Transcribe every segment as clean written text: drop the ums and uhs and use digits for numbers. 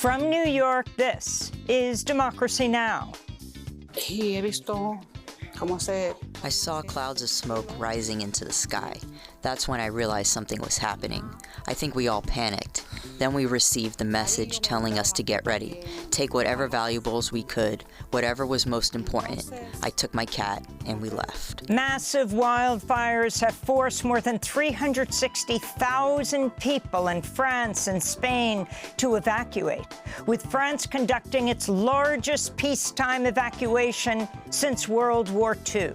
From New York, this is Democracy Now! I saw clouds of smoke rising into the sky. That's when I realized something was happening. I think we all panicked. Then we received the message telling us to get ready, take whatever valuables we could, whatever was most important. I took my cat and we left. Massive wildfires have forced more than 360,000 people in France and Spain to evacuate, with France conducting its largest peacetime evacuation since World War II.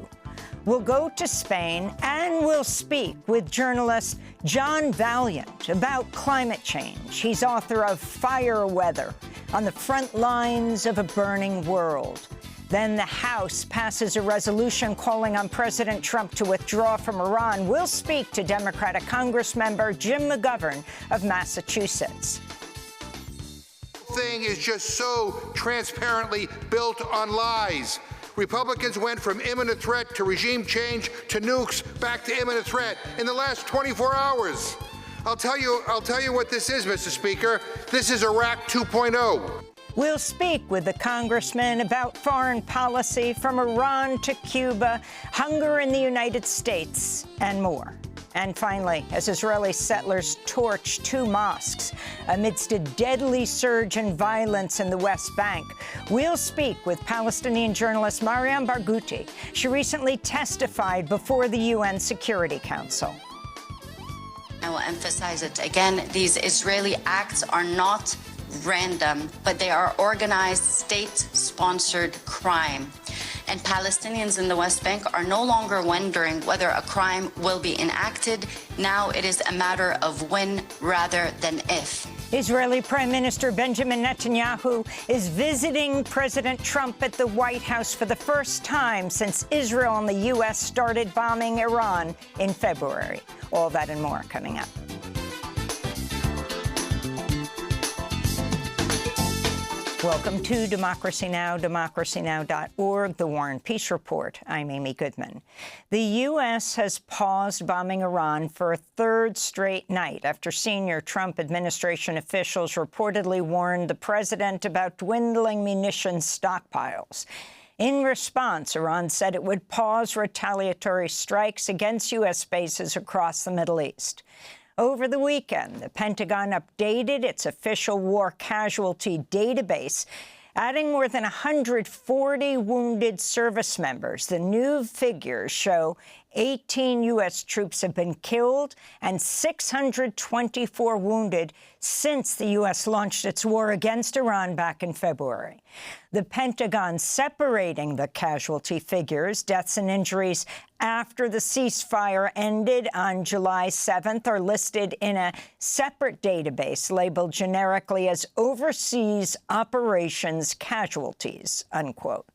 We'll go to Spain and we'll speak with journalist John Valiant about climate change. He's author of Fire Weather, On the Front Lines of a Burning World. Then the House passes a resolution calling on President Trump to withdraw from Iran. We'll speak to Democratic Congressmember Jim McGovern of Massachusetts. Thing is just so transparently built on lies. Republicans went from imminent threat to regime change to nukes back to imminent threat in the last 24 hours. I'll tell you what this is, Mr. Speaker. This is Iraq 2.0. We'll speak with the congressman about foreign policy from Iran to Cuba, hunger in the United States, and more. And finally, as Israeli settlers torch two mosques amidst a deadly surge in violence in the West Bank, we'll speak with Palestinian journalist Mariam Barghouti. She recently testified before the UN Security Council. I will emphasize it again. These Israeli acts are not random, but they are organized, state-sponsored crime. And Palestinians in the West Bank are no longer wondering whether a crime will be enacted. Now it is a matter of when rather than if. Israeli Prime Minister Benjamin Netanyahu is visiting President Trump at the White House for the first time since Israel and the U.S. started bombing Iran in February. All that and more coming up. Welcome to Democracy Now!, democracynow.org, The War and Peace Report. I'm Amy Goodman. The U.S. has paused bombing Iran for a third straight night after senior Trump administration officials reportedly warned the president about dwindling munitions stockpiles. In response, Iran said it would pause retaliatory strikes against U.S. bases across the Middle East. Over the weekend, the Pentagon updated its official war casualty database, adding more than 140 wounded service members. The new figures show 18 U.S. troops have been killed and 624 wounded since the U.S. launched its war against Iran back in February. The Pentagon separating the casualty figures, deaths and injuries after the ceasefire ended on July 7th, are listed in a separate database labeled generically as Overseas Operations Casualties, unquote.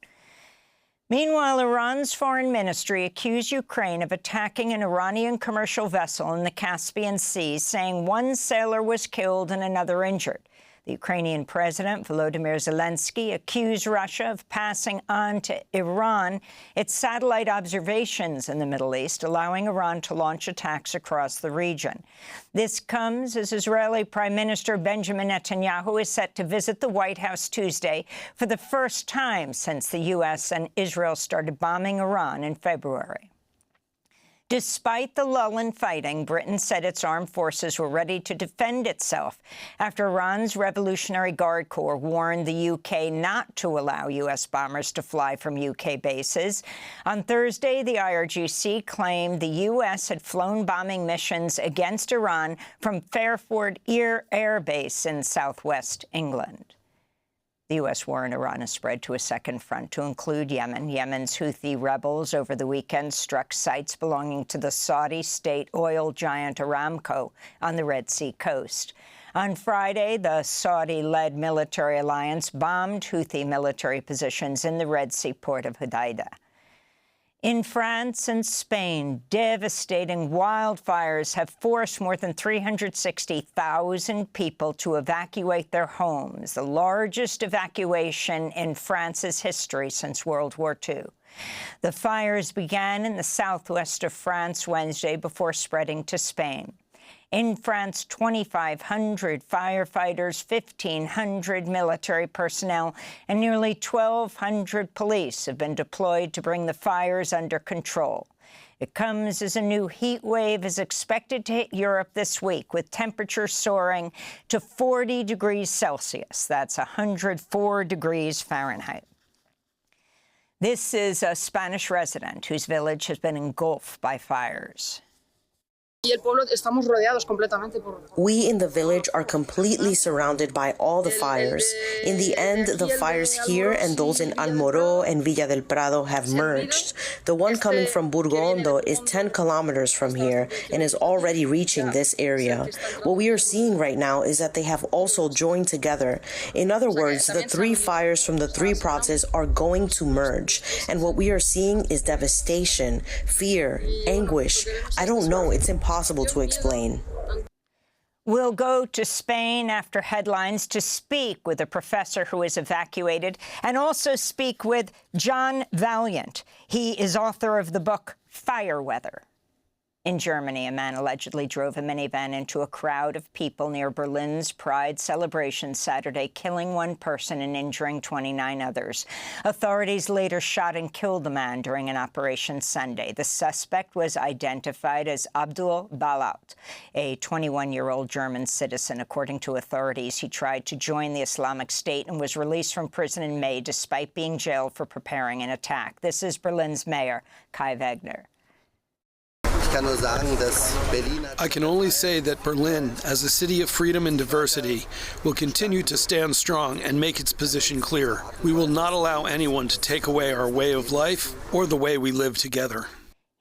Meanwhile, Iran's foreign ministry accused Ukraine of attacking an Iranian commercial vessel in the Caspian Sea, saying one sailor was killed and another injured. The Ukrainian president, Volodymyr Zelensky, accused Russia of passing on to Iran its satellite observations in the Middle East, allowing Iran to launch attacks across the region. This comes as Israeli Prime Minister Benjamin Netanyahu is set to visit the White House Tuesday for the first time since the U.S. and Israel started bombing Iran in February. Despite the lull in fighting, Britain said its armed forces were ready to defend itself after Iran's Revolutionary Guard Corps warned the U.K. not to allow U.S. bombers to fly from U.K. bases. On Thursday, the IRGC claimed the U.S. had flown bombing missions against Iran from Fairford Air Base in southwest England. The U.S. war in Iran has spread to a second front to include Yemen. Yemen's Houthi rebels over the weekend struck sites belonging to the Saudi state oil giant Aramco on the Red Sea coast. On Friday, the Saudi-led military alliance bombed Houthi military positions in the Red Sea port of Hodeidah. In France and Spain, devastating wildfires have forced more than 360,000 people to evacuate their homes, the largest evacuation in France's history since World War II. The fires began in the southwest of France Wednesday before spreading to Spain. In France, 2,500 firefighters, 1,500 military personnel, and nearly 1,200 police have been deployed to bring the fires under control. It comes as a new heat wave is expected to hit Europe this week, with temperatures soaring to 40 degrees Celsius. That's 104 degrees Fahrenheit. This is a Spanish resident whose village has been engulfed by fires. We in the village are completely surrounded by all the fires. In the end, the fires here and those in Almoró and Villa del Prado have merged. The one coming from Burgondo is 10 kilometers from here and is already reaching this area. What we are seeing right now is that they have also joined together. In other words, the three fires from the three provinces are going to merge. And what we are seeing is devastation, fear, anguish. I don't know, it's impossible to explain. We'll go to Spain after headlines to speak with a professor who is evacuated and also speak with John Valiant. He is author of the book Fire Weather. In Germany, a man allegedly drove a minivan into a crowd of people near Berlin's Pride celebration Saturday, killing one person and injuring 29 others. Authorities later shot and killed the man during an operation Sunday. The suspect was identified as Abdul Balaut, a 21-year-old German citizen. According to authorities, he tried to join the Islamic State and was released from prison in May despite being jailed for preparing an attack. This is Berlin's mayor, Kai Wegner. I can only say that Berlin, as a city of freedom and diversity, will continue to stand strong and make its position clear. We will not allow anyone to take away our way of life or the way we live together.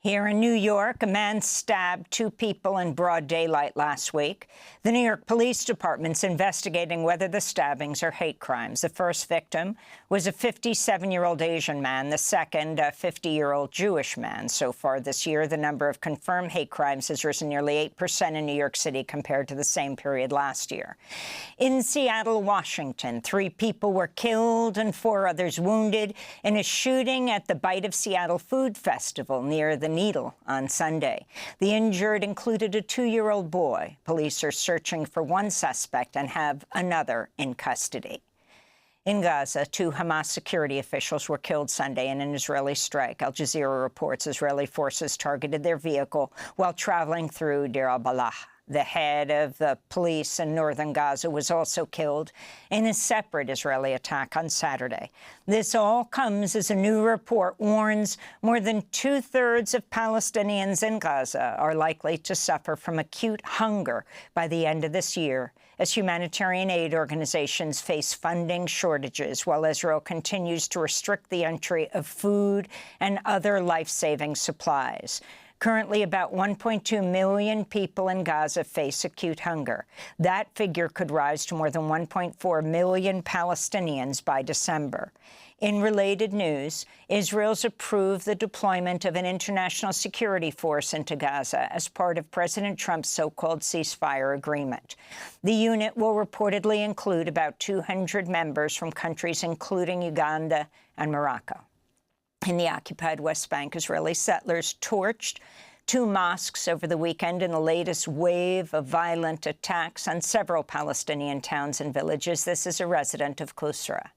Here in New York, a man stabbed two people in broad daylight last week. The New York Police Department's investigating whether the stabbings are hate crimes. The first victim was a 57-year-old Asian man, the second a 50-year-old Jewish man. So far this year, the number of confirmed hate crimes has risen nearly 8% in New York City compared to the same period last year. In Seattle, Washington, 3 people were killed and 4 others wounded in a shooting at the Bite of Seattle Food Festival near the Needle on Sunday. The injured included a 2-year-old boy. Police are searching for one suspect and have another in custody. In Gaza, 2 Hamas security officials were killed Sunday in an Israeli strike. Al Jazeera reports Israeli forces targeted their vehicle while traveling through Deir al-Balah. The head of the police in northern Gaza was also killed in a separate Israeli attack on Saturday. This all comes as a new report warns more than 2/3 of Palestinians in Gaza are likely to suffer from acute hunger by the end of this year, as humanitarian aid organizations face funding shortages while Israel continues to restrict the entry of food and other life-saving supplies. Currently, about 1.2 million people in Gaza face acute hunger. That figure could rise to more than 1.4 million Palestinians by December. In related news, Israel's approved the deployment of an international security force into Gaza as part of President Trump's so-called ceasefire agreement. The unit will reportedly include about 200 members from countries including Uganda and Morocco. In the occupied West Bank, Israeli settlers torched 2 mosques over the weekend in the latest wave of violent attacks on several Palestinian towns and villages. This is a resident of Qusra.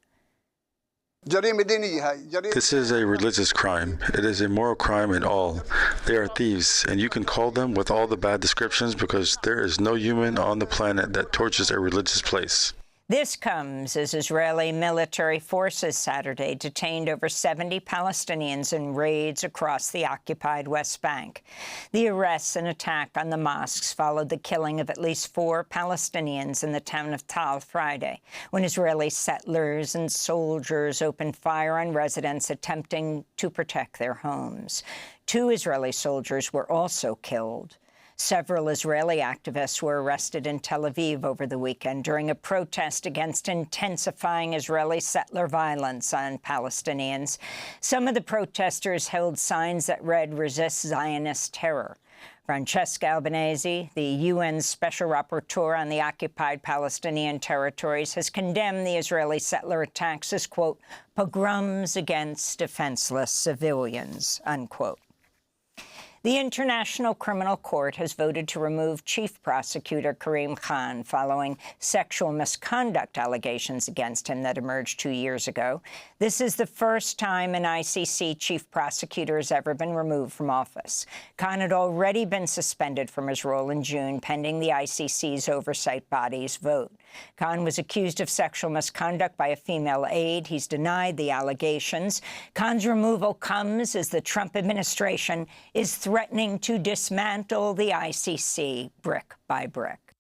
This is a religious crime. It is a moral crime in all. They are thieves, and you can call them with all the bad descriptions because there is no human on the planet that torches a religious place. This comes as Israeli military forces Saturday detained over 70 Palestinians in raids across the occupied West Bank. The arrests and attack on the mosques followed the killing of at least 4 Palestinians in the town of Tal Friday, when Israeli settlers and soldiers opened fire on residents attempting to protect their homes. 2 Israeli soldiers were also killed. Several Israeli activists were arrested in Tel Aviv over the weekend during a protest against intensifying Israeli settler violence on Palestinians. Some of the protesters held signs that read, "Resist Zionist terror." Francesca Albanese, the UN Special Rapporteur on the occupied Palestinian territories, has condemned the Israeli settler attacks as, quote, "pogroms against defenseless civilians," unquote. The International Criminal Court has voted to remove Chief Prosecutor Karim Khan following sexual misconduct allegations against him that emerged 2 years ago. This is the first time an ICC chief prosecutor has ever been removed from office. Khan had already been suspended from his role in June, pending the ICC's oversight body's vote. Khan was accused of sexual misconduct by a female aide. He's denied the allegations. Khan's removal comes as the Trump administration is threatening to dismantle the ICC brick by brick.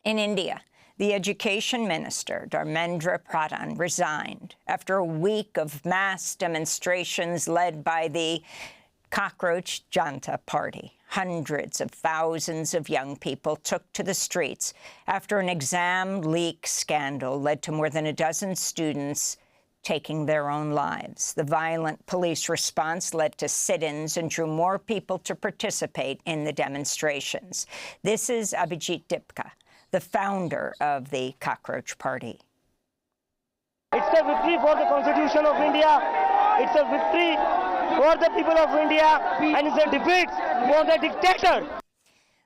In India, the Education Minister, Dharmendra Pradhan, resigned after a week of mass demonstrations led by the Cockroach Janta Party. Hundreds of thousands of young people took to the streets after an exam leak scandal led to more than a dozen students taking their own lives. The violent police response led to sit-ins and drew more people to participate in the demonstrations. This is Abhijit Dipka, the founder of the Cockroach Party. It's a victory for the Constitution of India. It's a victory for the people of India, and it's a defeat for the dictator.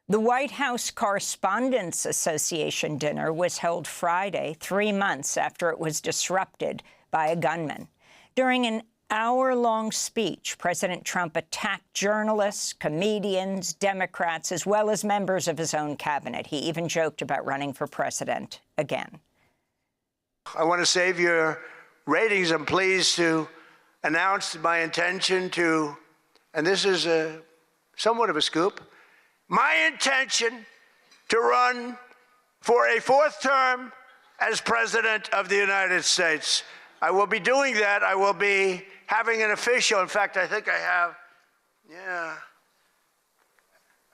The White House Correspondents Association dinner was held Friday, 3 months after it was disrupted by a gunman. During an hour-long speech, President Trump attacked journalists, comedians, Democrats, as well as members of his own cabinet. He even joked about running for president again. I want to save your ratings. I'm pleased to announce my intention to, and this is somewhat of a scoop, my intention to run for a 4th term as President of the United States. I will be doing that. I will be having an official, in fact, I think I have,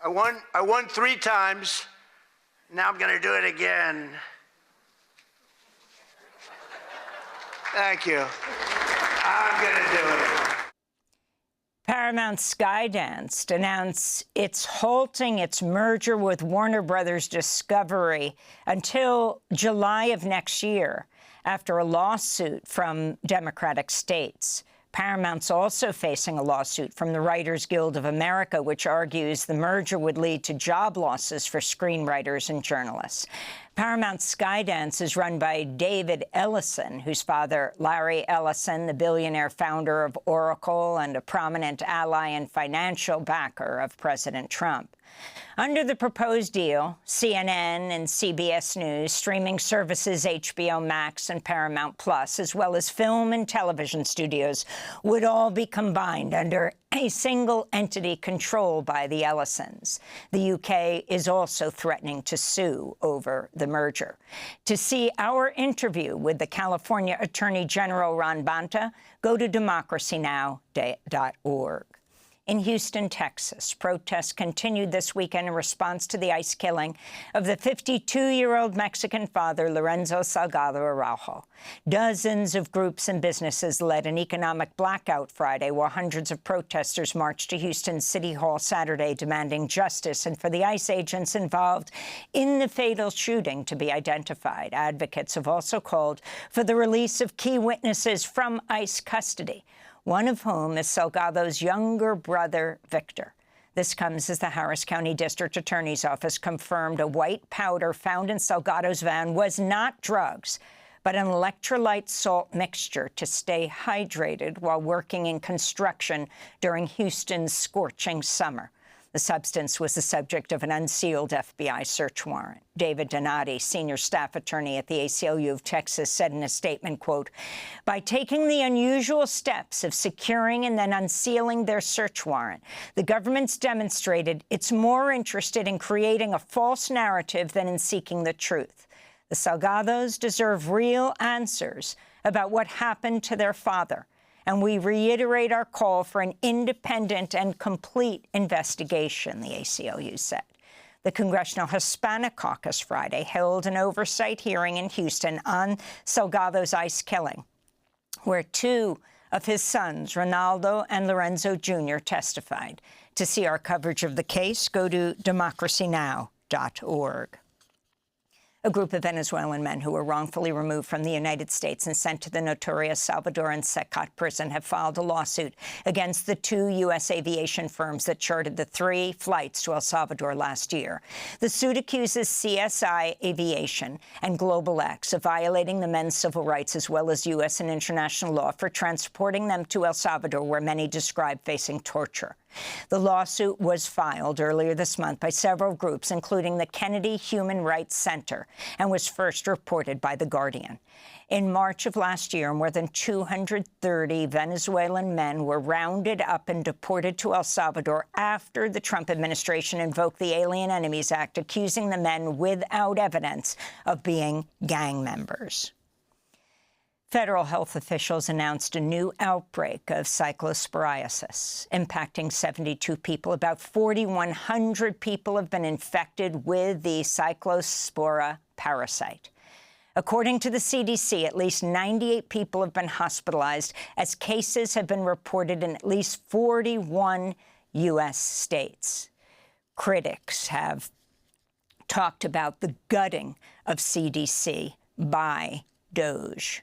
I won 3 times. Now I'm going to do it again. Thank you. I'm going to do it. Paramount Skydance announced it's halting its merger with Warner Brothers Discovery until July of next year after a lawsuit from Democratic states. Paramount's also facing a lawsuit from the Writers Guild of America, which argues the merger would lead to job losses for screenwriters and journalists. Paramount Skydance is run by David Ellison, whose father, Larry Ellison, the billionaire founder of Oracle and a prominent ally and financial backer of President Trump. Under the proposed deal, CNN and CBS News, streaming services HBO Max and Paramount Plus, as well as film and television studios, would all be combined under a single entity controlled by the Ellisons. The UK is also threatening to sue over the merger. To see our interview with the California Attorney General Ron Bonta, go to democracynow.org. In Houston, Texas, protests continued this weekend in response to the ICE killing of the 52-year-old Mexican father, Lorenzo Salgado Araujo. Dozens of groups and businesses led an economic blackout Friday, while hundreds of protesters marched to Houston City Hall Saturday demanding justice and for the ICE agents involved in the fatal shooting to be identified. Advocates have also called for the release of key witnesses from ICE custody, one of whom is Salgado's younger brother, Victor. This comes as the Harris County District Attorney's Office confirmed a white powder found in Salgado's van was not drugs, but an electrolyte salt mixture to stay hydrated while working in construction during Houston's scorching summer. The substance was the subject of an unsealed FBI search warrant. David Donati, senior staff attorney at the ACLU of Texas, said in a statement, quote, "By taking the unusual steps of securing and then unsealing their search warrant, the government's demonstrated it's more interested in creating a false narrative than in seeking the truth. The Salgados deserve real answers about what happened to their father, and we reiterate our call for an independent and complete investigation," the ACLU said. The Congressional Hispanic Caucus Friday held an oversight hearing in Houston on Salgado's ICE killing, where 2 of his sons, Ronaldo and Lorenzo Jr., testified. To see our coverage of the case, go to democracynow.org. A group of Venezuelan men who were wrongfully removed from the United States and sent to the notorious Salvadoran Secot prison have filed a lawsuit against the 2 U.S. aviation firms that chartered the 3 flights to El Salvador last year. The suit accuses CSI Aviation and Global X of violating the men's civil rights as well as U.S. and international law for transporting them to El Salvador, where many describe facing torture. The lawsuit was filed earlier this month by several groups, including the Kennedy Human Rights Center, and was first reported by The Guardian. In March of last year, more than 230 Venezuelan men were rounded up and deported to El Salvador after the Trump administration invoked the Alien Enemies Act, accusing the men without evidence of being gang members. Federal health officials announced a new outbreak of cyclosporiasis, impacting 72 people. About 4,100 people have been infected with the cyclospora parasite. According to the CDC, at least 98 people have been hospitalized, as cases have been reported in at least 41 U.S. states. Critics have talked about the gutting of CDC by DOJ.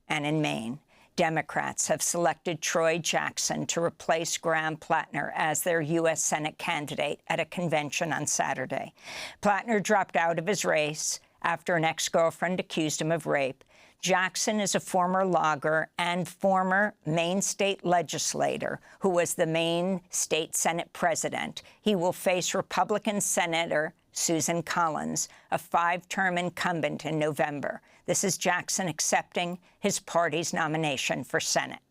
And in Maine, Democrats have selected Troy Jackson to replace Graham Plattner as their U.S. Senate candidate at a convention on Saturday. Plattner dropped out of his race after an ex-girlfriend accused him of rape. Jackson is a former logger and former Maine state legislator who was the Maine State Senate president. He will face Republican Senator Susan Collins, a 5-term incumbent, in November. This is Jackson accepting his party's nomination for Senate.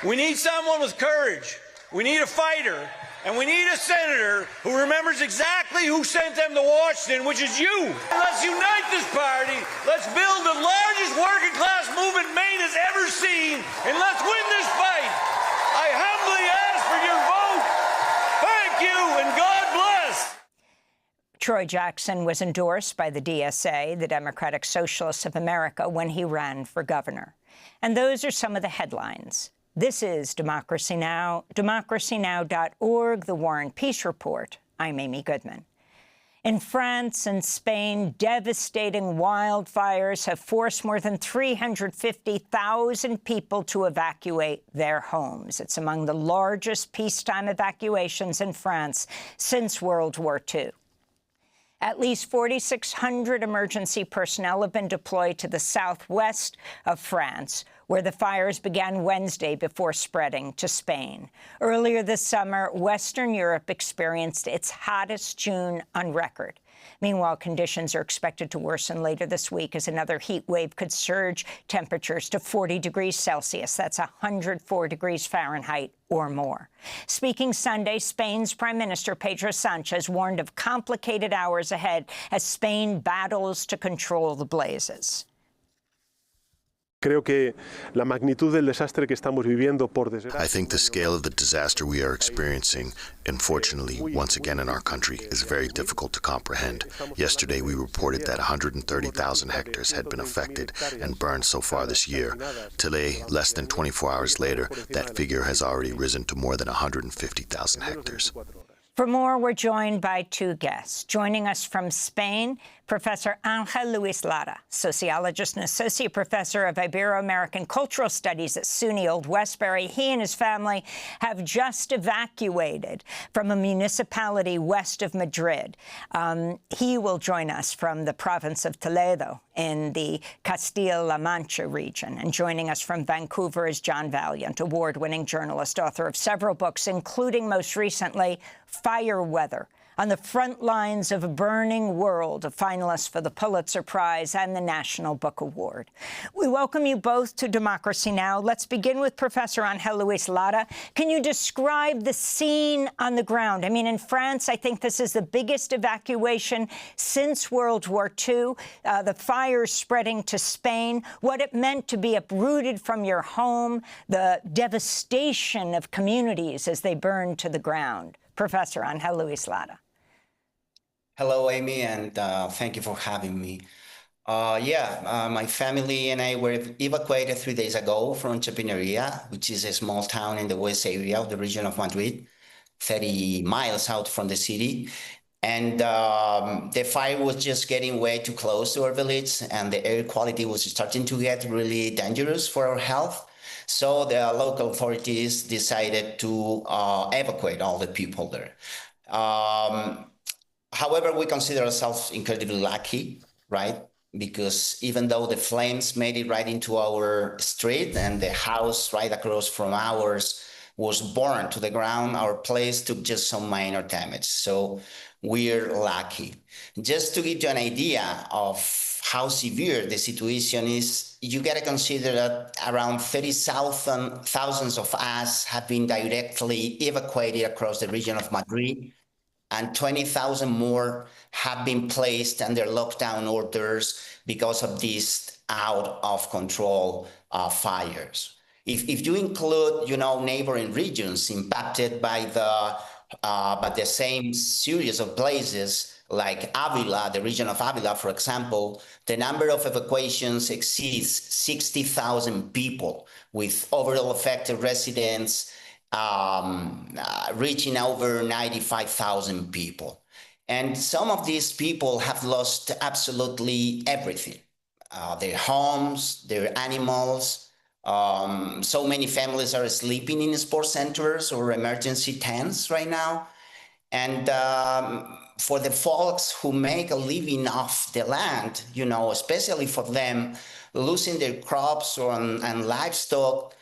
We need someone with courage. We need a fighter. And we need a senator who remembers exactly who sent them to Washington, which is you. Let's unite this party. Let's build the largest working class movement Maine has ever seen. And let's win this fight. I humbly ask for your vote. Thank you, and God bless. Troy Jackson was endorsed by the DSA, the Democratic Socialists of America, when he ran for governor. And those are some of the headlines. This is Democracy Now!, democracynow.org, The War and Peace Report. I'm Amy Goodman. In France and Spain, devastating wildfires have forced more than 350,000 people to evacuate their homes. It's among the largest peacetime evacuations in France since World War II. At least 4,600 emergency personnel have been deployed to the southwest of France, where the fires began Wednesday before spreading to Spain. Earlier this summer, Western Europe experienced its hottest June on record. Meanwhile, conditions are expected to worsen later this week as another heat wave could surge temperatures to 40 degrees Celsius. That's 104 degrees Fahrenheit or more. Speaking Sunday, Spain's Prime Minister Pedro Sánchez warned of complicated hours ahead as Spain battles to control the blazes. I think the scale of the disaster we are experiencing, unfortunately, once again in our country, is very difficult to comprehend. Yesterday, we reported that 130,000 hectares had been affected and burned so far this year. Today, less than 24 hours later, that figure has already risen to more than 150,000 hectares. For more, we're joined by 2 guests. Joining us from Spain, Professor Ángel Luis Lara, sociologist and associate professor of Ibero-American Cultural Studies at SUNY Old Westbury. He and his family have just evacuated from a municipality west of Madrid. He will join us from the province of Toledo in the Castilla-La Mancha region. And joining us from Vancouver is John Valiant, award-winning journalist, author of several books, including most recently Fire Weather, on the front lines of a burning world, a finalist for the Pulitzer Prize and the National Book Award. We welcome you both to Democracy Now! Let's begin with Professor Ángel Luis Lara. Can you describe the scene on the ground? I mean, in France, I think this is the biggest evacuation since World War II, the fires spreading to Spain, what it meant to be uprooted from your home, the devastation of communities as they burned to the ground. Professor Ángel Luis Lara. Hello, Amy, and thank you for having me. My family and I were evacuated 3 days ago from Chapinería, which is a small town in the west area of the region of Madrid, 30 miles out from the city. And the fire was just getting way too close to our village, and the air quality was starting to get really dangerous for our health. So the local authorities decided to evacuate all the people there. However, we consider ourselves incredibly lucky, right? Because even though the flames made it right into our street and the house right across from ours was burned to the ground, our place took just some minor damage. So we're lucky. Just to give you an idea of how severe the situation is, you got to consider that around 30,000 of us have been directly evacuated across the region of Madrid, and 20,000 more have been placed under lockdown orders because of these out of control fires. If you include, neighboring regions impacted by the same series of places, like Avila, the region of Avila, for example, the number of evacuations exceeds 60,000 people, with overall affected residents reaching over 95,000 people. And some of these people have lost absolutely everything, their homes, their animals. So many families are sleeping in sports centers or emergency tents right now. And for the folks who make a living off the land, especially for them, losing their crops and livestock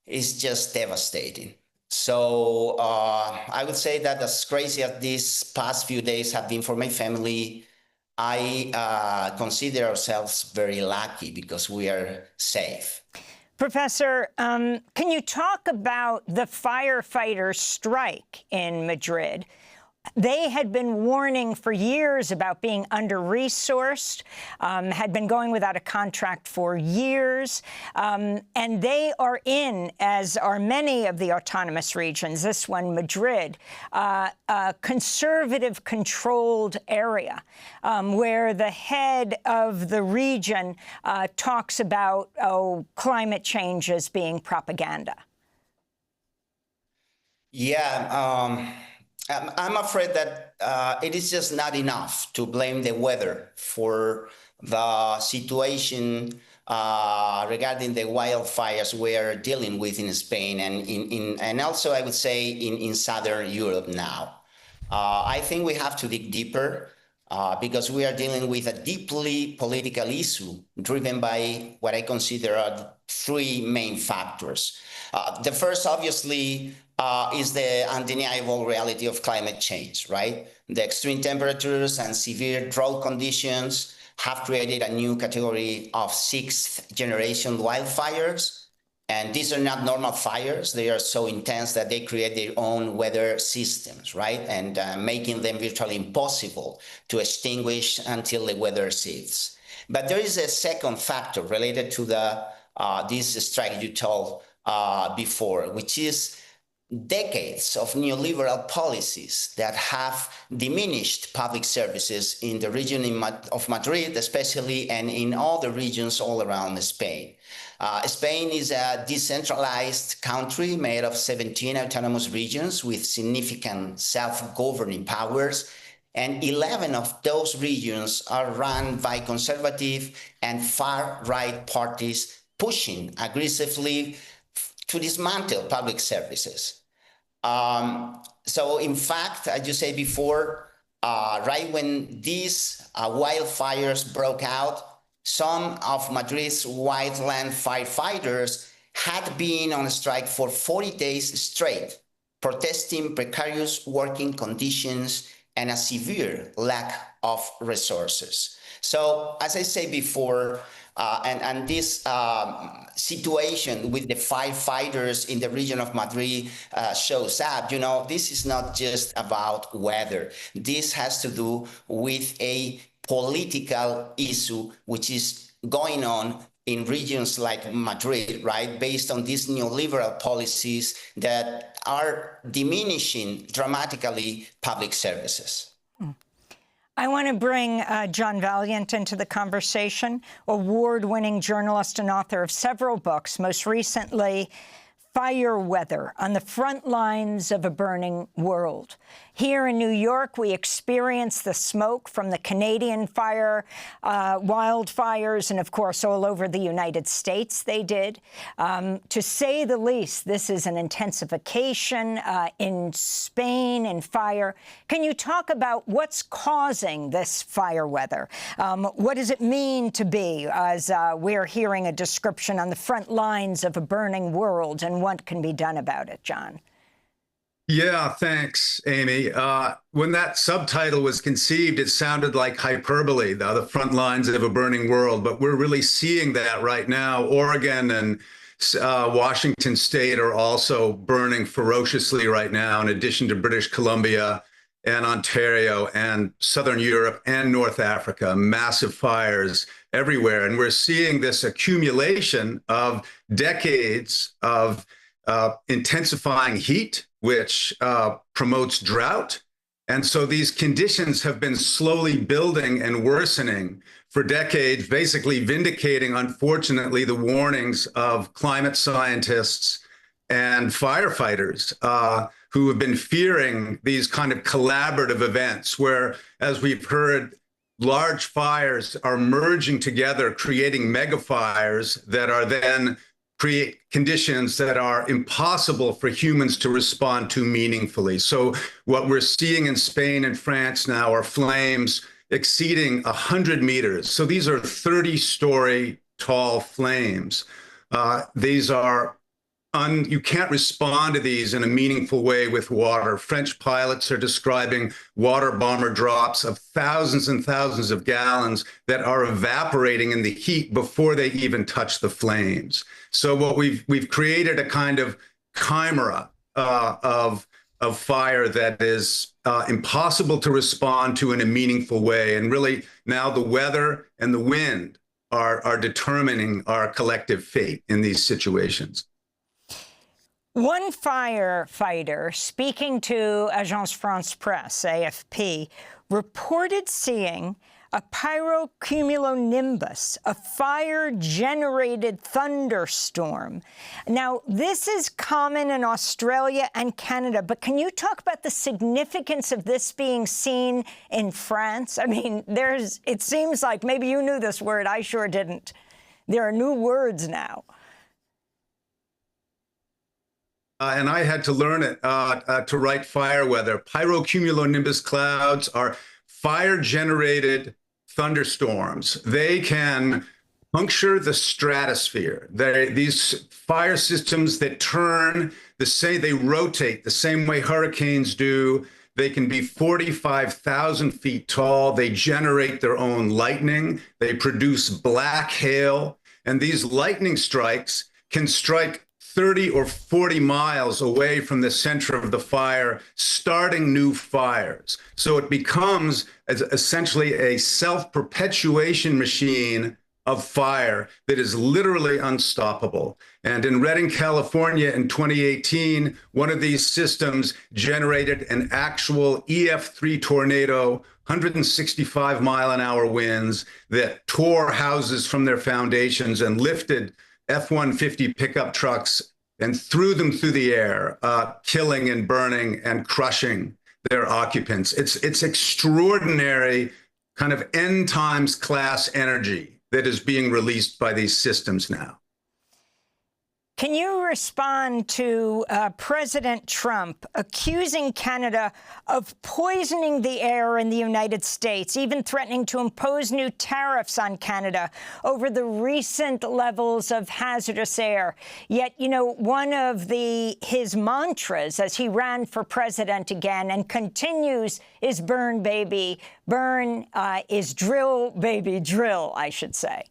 is just devastating. So I would say that as crazy as these past few days have been for my family, I consider ourselves very lucky because we are safe. Professor, can you talk about the firefighters' strike in Madrid? They had been warning for years about being under-resourced, had been going without a contract for years, and they are in, as are many of the autonomous regions, this one, Madrid, a conservative-controlled area where the head of the region talks about, climate change as being propaganda. Yeah, I'm afraid that it is just not enough to blame the weather for the situation regarding the wildfires we are dealing with in Spain and also I would say in Southern Europe now. I think we have to dig deeper because we are dealing with a deeply political issue driven by what I consider are three main factors. The first, obviously, is the undeniable reality of climate change, right? The extreme temperatures and severe drought conditions have created a new category of sixth-generation wildfires. And these are not normal fires. They are so intense that they create their own weather systems, right? And making them virtually impossible to extinguish until the weather ceases. But there is a second factor related to this strike you told before, which is decades of neoliberal policies that have diminished public services in the region of Madrid, especially, and in all the regions all around Spain. Spain is a decentralized country made of 17 autonomous regions with significant self-governing powers, and 11 of those regions are run by conservative and far-right parties pushing aggressively to dismantle public services. So in fact, as you said before, right when these wildfires broke out, some of Madrid's wildland firefighters had been on strike for 40 days straight, protesting precarious working conditions and a severe lack of resources. So, as I said before, and this situation with the firefighters in the region of Madrid shows up, this is not just about weather. This has to do with a political issue which is going on in regions like Madrid, right, based on these neoliberal policies that are diminishing dramatically public services. I want to bring John Valiant into the conversation, award-winning journalist and author of several books, most recently fire weather on the front lines of a burning world. Here in New York, we experienced the smoke from the Canadian wildfires, and of course, all over the United States they did. To say the least, this is an intensification in Spain and fire. Can you talk about what's causing this fire weather? What does it mean to be, as we're hearing a description, on the front lines of a burning world, and what can be done about it, John? Yeah, thanks, Amy. When that subtitle was conceived, it sounded like hyperbole, the front lines of a burning world, but we're really seeing that right now. Oregon and Washington State are also burning ferociously right now, in addition to British Columbia and Ontario and Southern Europe and North Africa, massive fires everywhere. And we're seeing this accumulation of decades of intensifying heat, which promotes drought. And so these conditions have been slowly building and worsening for decades, basically vindicating, unfortunately, the warnings of climate scientists and firefighters who have been fearing these kind of collaborative events where, as we've heard, large fires are merging together, creating megafires that are then create conditions that are impossible for humans to respond to meaningfully. So what we're seeing in Spain and France now are flames exceeding 100 meters. So these are 30-story tall flames. These are you can't respond to these in a meaningful way with water. French pilots are describing water bomber drops of thousands and thousands of gallons that are evaporating in the heat before they even touch the flames. So what we've created a kind of chimera of fire that is impossible to respond to in a meaningful way. And really now the weather and the wind are determining our collective fate in these situations. One firefighter speaking to Agence France-Presse, AFP, reported seeing a pyrocumulonimbus, a fire-generated thunderstorm. Now, this is common in Australia and Canada, but can you talk about the significance of this being seen in France? I mean, it seems like maybe you knew this word. I sure didn't. There are new words now. And I had to learn it to write fire weather. Pyrocumulonimbus clouds are fire-generated thunderstorms. They can puncture the stratosphere. These fire systems that turn, they rotate the same way hurricanes do. They can be 45,000 feet tall. They generate their own lightning. They produce black hail. And these lightning strikes can strike 30 or 40 miles away from the center of the fire, starting new fires. So it becomes essentially a self-perpetuation machine of fire that is literally unstoppable. And in Redding, California in 2018, one of these systems generated an actual EF3 tornado, 165-mile-an-hour winds that tore houses from their foundations and lifted F-150 pickup trucks and threw them through the air, killing and burning and crushing their occupants. It's extraordinary kind of end times class energy that is being released by these systems now. Can you respond to President Trump accusing Canada of poisoning the air in the United States, even threatening to impose new tariffs on Canada over the recent levels of hazardous air? Yet, you know, one of his mantras as he ran for president again and continues is burn, baby, burn, is drill, baby, drill, I should say.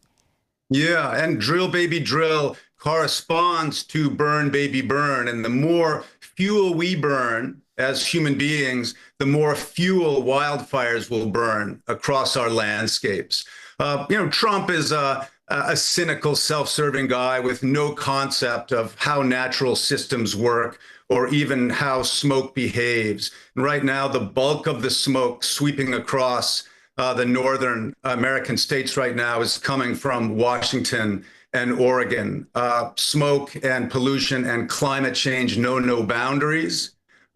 Yeah, and drill, baby, drill corresponds to burn, baby, burn. And the more fuel we burn as human beings, the more fuel wildfires will burn across our landscapes. Trump is a cynical, self-serving guy with no concept of how natural systems work or even how smoke behaves. And right now, the bulk of the smoke sweeping across the northern American states right now is coming from Washington and Oregon. Smoke and pollution and climate change know no boundaries.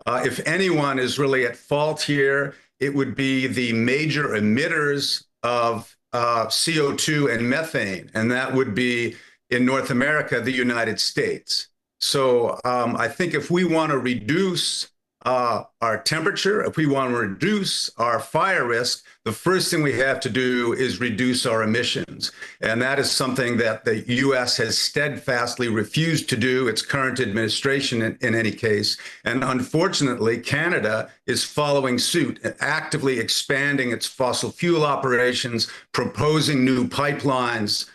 If anyone is really at fault here, it would be the major emitters of CO2 and methane, and that would be in North America, the United States. So I think if we want to reduce our temperature, if we want to reduce our fire risk, the first thing we have to do is reduce our emissions. And that is something that the U.S. has steadfastly refused to do, its current administration in any case. And unfortunately, Canada is following suit, actively expanding its fossil fuel operations, proposing new pipelines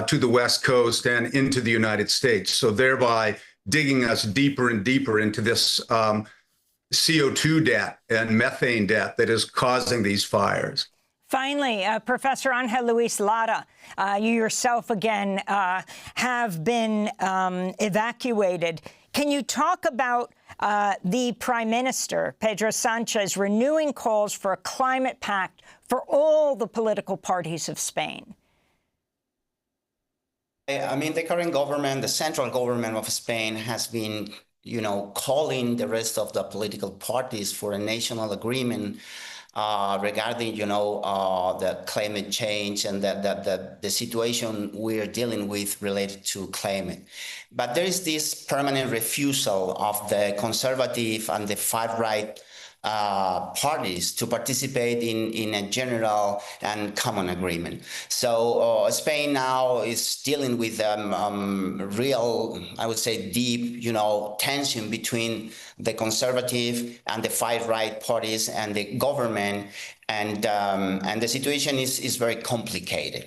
to the West Coast and into the United States. So thereby digging us deeper and deeper into this CO2 debt and methane debt that is causing these fires. Finally, Professor Angel Luis Lara, you yourself again have been evacuated. Can you talk about the Prime Minister, Pedro Sanchez, renewing calls for a climate pact for all the political parties of Spain? I mean, the current government, the central government of Spain, has been, calling the rest of the political parties for a national agreement regarding, the climate change and the situation we're dealing with related to climate. But there is this permanent refusal of the conservative and the far-right parties to participate in a general and common agreement. So Spain now is dealing with real, I would say, deep, tension between the conservative and the far-right parties and the government, and the situation is very complicated.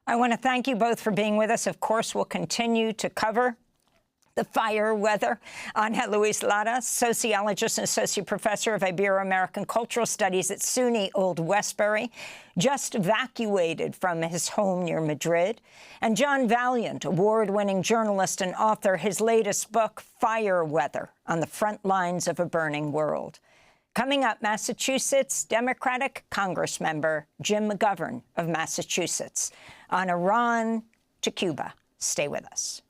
I want to thank you both for being with us. Of course, we'll continue to cover the fire weather. Angel Luis Lara, sociologist and associate professor of Ibero-American Cultural Studies at SUNY Old Westbury, just evacuated from his home near Madrid. And John Valiant, award-winning journalist and author, his latest book, Fire Weather, on the Front Lines of a Burning World. Coming up, Massachusetts Democratic Congressmember Jim McGovern of Massachusetts on Iran to Cuba. Stay with us.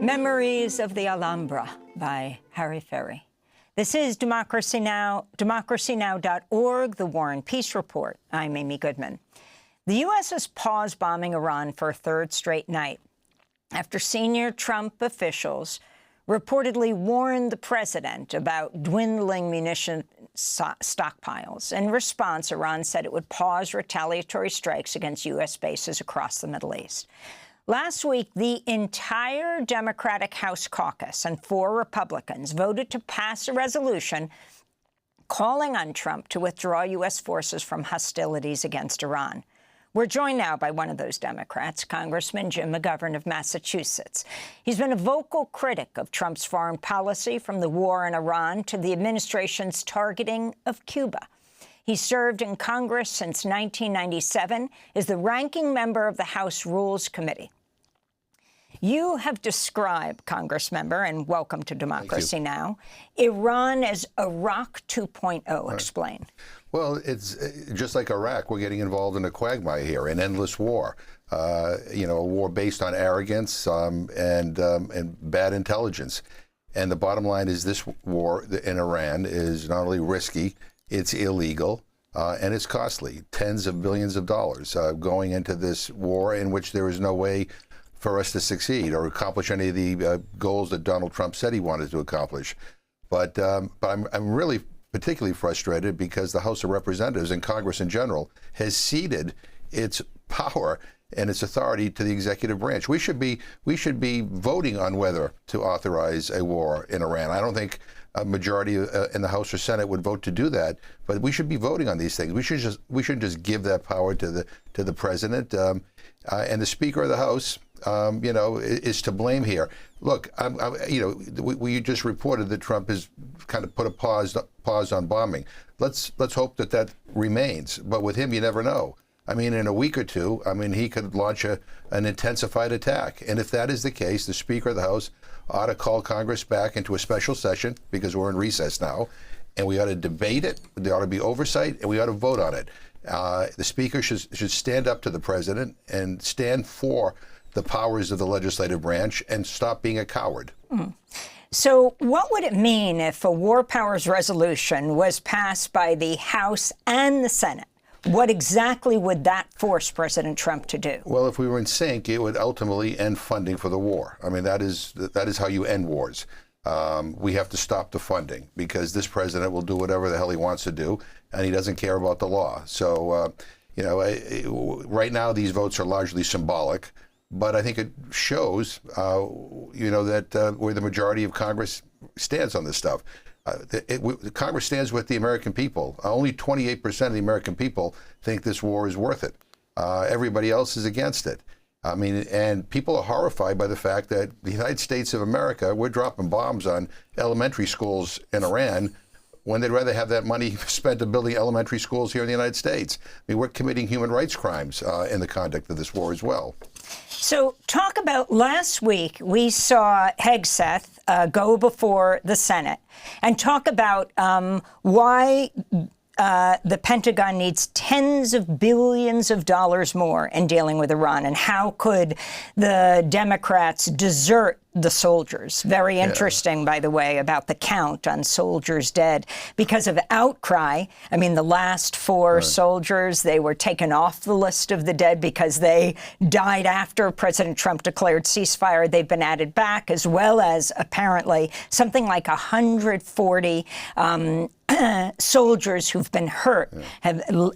Memories of the Alhambra by Harry Ferry. This is Democracy Now!, democracynow.org, The War and Peace Report. I'm Amy Goodman. The U.S. has paused bombing Iran for a third straight night after senior Trump officials reportedly warned the president about dwindling munition stockpiles. In response, Iran said it would pause retaliatory strikes against U.S. bases across the Middle East. Last week, the entire Democratic House caucus and 4 Republicans voted to pass a resolution calling on Trump to withdraw U.S. forces from hostilities against Iran. We're joined now by one of those Democrats, Congressman Jim McGovern of Massachusetts. He's been a vocal critic of Trump's foreign policy, from the war in Iran to the administration's targeting of Cuba. He served in Congress since 1997 as the ranking member of the House Rules Committee. You have described, Congressmember, and welcome to Democracy Now!, Iran as Iraq 2.0. Explain. Well, it's just like Iraq. We're getting involved in a quagmire here, an endless war. A war based on arrogance and bad intelligence. And the bottom line is this war in Iran is not only risky, it's illegal, and it's costly. Tens of billions of dollars going into this war in which there is no way for us to succeed or accomplish any of the goals that Donald Trump said he wanted to accomplish. But I'm really particularly frustrated because the House of Representatives and Congress in general has ceded its power and its authority to the executive branch. We should be voting on whether to authorize a war in Iran. I don't think a majority in the House or Senate would vote to do that, but we should be voting on these things. We shouldn't just give that power to the president, and the Speaker of the House. Is to blame here. Look, we just reported that Trump has kind of put a pause on bombing. Let's hope that remains. But with him, you never know. I mean, in a week or two, he could launch an intensified attack. And if that is the case, the Speaker of the House ought to call Congress back into a special session, because we're in recess now, and we ought to debate it. There ought to be oversight, and we ought to vote on it. The Speaker should stand up to the president and stand for the powers of the legislative branch and stop being a coward. So what would it mean if a war powers resolution was passed by the House and the Senate? What exactly would that force President Trump to do? Well, if we were in sync, it would ultimately end funding for the war. I mean, that is how you end wars. We have to stop the funding, because this president will do whatever the hell he wants to do, and he doesn't care about the law. So, right now these votes are largely symbolic, but I think it shows, that where the majority of Congress stands on this stuff. Congress stands with the American people. Only 28% of the American people think this war is worth it. Everybody else is against it. I mean, and people are horrified by the fact that the United States of America, we're dropping bombs on elementary schools in Iran when they'd rather have that money spent on building elementary schools here in the United States. I mean, we're committing human rights crimes in the conduct of this war as well. So talk about last week, we saw Hegseth go before the Senate and talk about why the Pentagon needs tens of billions of dollars more in dealing with Iran, and how could the Democrats desert the soldiers. Very interesting, by the way, about the count on soldiers dead because of outcry. I mean, the last 4 soldiers, they were taken off the list of the dead because they died after President Trump declared ceasefire. They've been added back, as well as apparently something like 140 soldiers who've been hurt,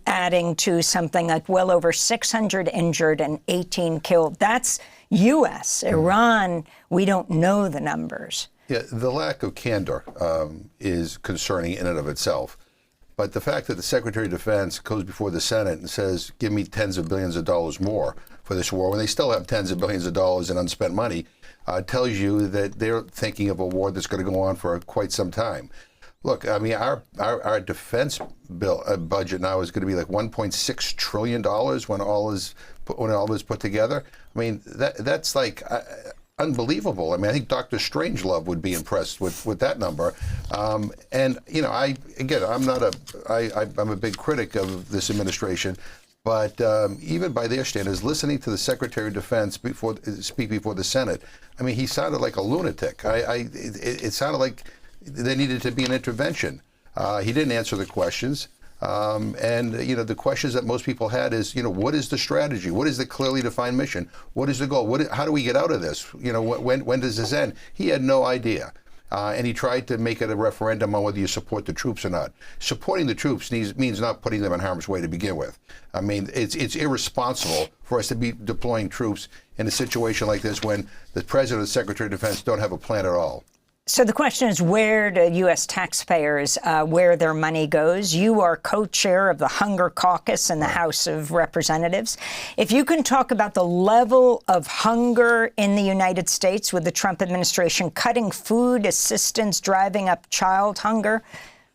adding to something like well over 600 injured and 18 killed. That's U.S. Iran, we don't know the numbers. Yeah, the lack of candor is concerning in and of itself. But the fact that the Secretary of Defense goes before the Senate and says, give me tens of billions of dollars more for this war, when they still have tens of billions of dollars in unspent money, tells you that they're thinking of a war that's going to go on for quite some time. Look, I mean, our defense bill budget now is going to be like $1.6 trillion when all is put together. I mean, that's like unbelievable. I mean, I think Dr. Strangelove would be impressed with that number. And you know, I'm a big critic of this administration, but even by their standards, listening to the Secretary of Defense speak before the Senate, I mean, he sounded like a lunatic. It sounded like there needed to be an intervention. He didn't answer the questions. And, you know, the questions that most people had is, you know, what is the strategy? What is the clearly defined mission? What is the goal? How do we get out of this? You know, when does this end? He had no idea. And he tried to make it a referendum on whether you support the troops or not. Supporting the troops means not putting them in harm's way to begin with. I mean, it's irresponsible for us to be deploying troops in a situation like this when the President and the Secretary of Defense don't have a plan at all. So the question is, where do U.S. taxpayers, where their money goes? You are co-chair of the Hunger Caucus in the House of Representatives. If you can talk about the level of hunger in the United States with the Trump administration cutting food assistance, driving up child hunger.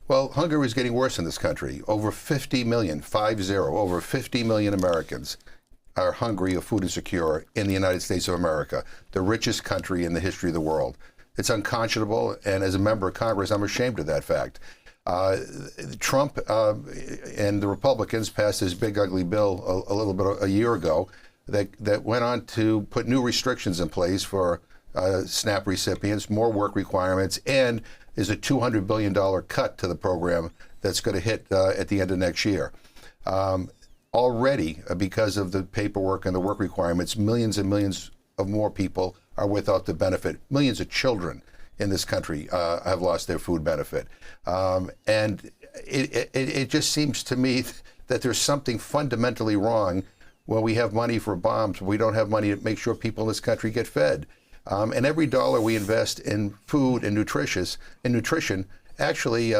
Well, hunger is getting worse in this country. Over 50 million, over 50 million Americans are hungry or food insecure in the United States of America, the richest country in the history of the world. It's unconscionable, and as a member of Congress, I'm ashamed of that fact. Trump and the Republicans passed this big, ugly bill a year ago that went on to put new restrictions in place for SNAP recipients, more work requirements, and is a $200 billion cut to the program that's going to hit at the end of next year. Already, because of the paperwork and the work requirements, millions and millions of more people are without the benefit. Millions of children in this country have lost their food benefit. And it just seems to me that there's something fundamentally wrong when we have money for bombs, but we don't have money to make sure people in this country get fed. And every dollar we invest in food and nutrition actually,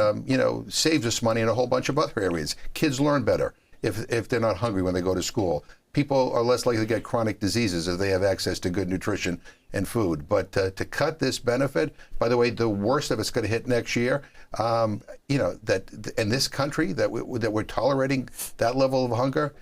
saves us money in a whole bunch of other areas. Kids learn better if they're not hungry when they go to school. People are less likely to get chronic diseases if they have access to good nutrition and food. But to cut this benefit, by the way, the worst of it's going to hit next year. That in this country that we're tolerating that level of hunger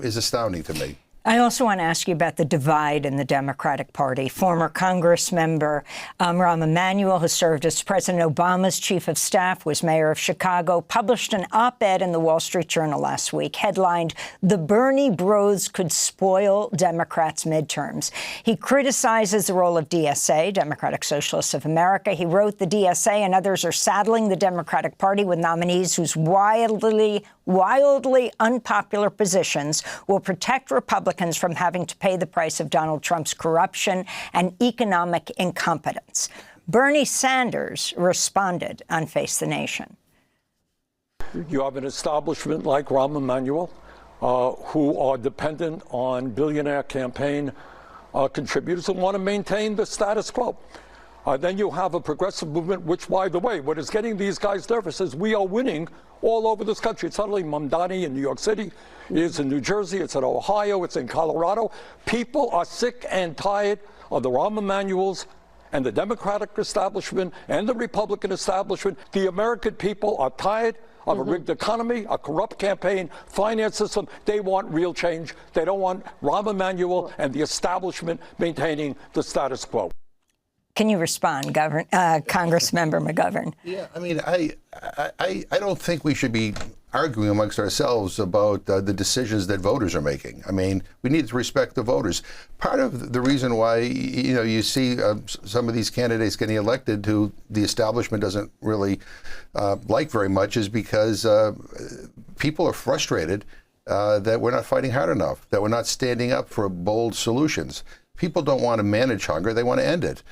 is astounding to me. I also want to ask you about the divide in the Democratic Party. Former Congress member Rahm Emanuel, who served as President Obama's chief of staff, was mayor of Chicago, published an op-ed in the Wall Street Journal last week, headlined, "The Bernie Bros Could Spoil Democrats' Midterms." He criticizes the role of DSA, Democratic Socialists of America. He wrote, "The DSA and others are saddling the Democratic Party with nominees whose wildly unpopular positions will protect Republicans from having to pay the price of Donald Trump's corruption and economic incompetence." Bernie Sanders responded on Face the Nation. You have an establishment like Rahm Emanuel, who are dependent on billionaire campaign contributors and want to maintain the status quo. Then you have a progressive movement, which, by the way, what is getting these guys nervous is we are winning all over this country. It's not only Mamdani in New York City, it's in New Jersey, it's in Ohio, it's in Colorado. People are sick and tired of the Rahm Emanuels and the Democratic establishment and the Republican establishment. The American people are tired of a rigged economy, a corrupt campaign, finance system. They want real change. They don't want Rahm Emanuel and the establishment maintaining the status quo. Can you respond, Congressmember McGovern? Yeah, I mean, I don't think we should be arguing amongst ourselves about the decisions that voters are making. I mean, we need to respect the voters. Part of the reason why, you see some of these candidates getting elected who the establishment doesn't really like very much is because people are frustrated that we're not fighting hard enough, that we're not standing up for bold solutions. People don't want to manage hunger, they want to end it.